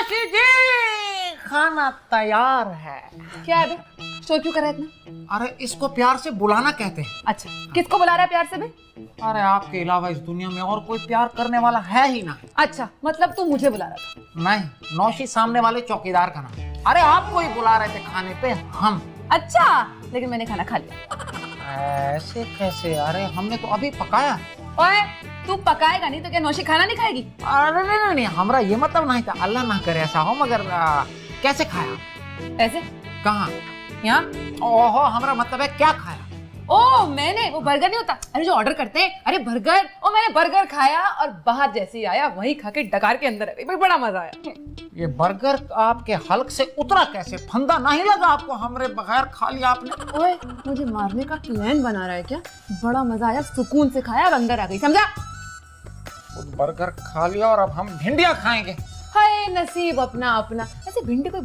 नौशी जी, खाना तैयार है। क्या है बे? शोर क्यों कर रहा है इतना? अरे इसको प्यार से बुलाना कहते हैं। अच्छा, किसको बुला रहा है प्यार से बे? अरे आपके अलावा इस दुनिया में और कोई प्यार करने वाला है ही ना। अच्छा, मतलब तू मुझे बुला रहा था? नहीं, नौशी सामने वाले चौकीदार का नाम। अरे आपको ही बुला रहे थे खाने पे हम। अच्छा, लेकिन मैंने खाना खा लिया। ऐसे कैसे? अरे हमने तो अभी पकाया। ओए, तू पकाएगा नहीं तो क्या नौशी खाना नहीं खाएगी? अरे नहीं, हमारा ये मतलब नहीं था, अल्लाह ना करे ऐसा हो, मगर कैसे खाया? ऐसे? कहाँ? यहाँ? ओहो, हमारा मतलब है क्या खाया? ओ मैंने, वो बर्गर नहीं होता, अरे जो ऑर्डर करते हैं, अरे बर्गर। ओ मैंने बर्गर खाया और बाहर जैसे ही आया वहीं खा के डकार के अंदर आ गई भाई, बड़ा मजा आया। ये बर्गर आपके हल्क से उतरा कैसे? फंदा नहीं लगा आपको हमरे बगैर खा लिया आपने? ओए, मुझे मारने का प्लान बना रहा है क्या? बड़ा मजा आया, सुकून से खाया और अंदर आ गई, समझा? बर्गर खा लिया और अब हम भिंडियां खाएंगे। हाय नसीब अपना अपना। ऐसे भिंडी कोई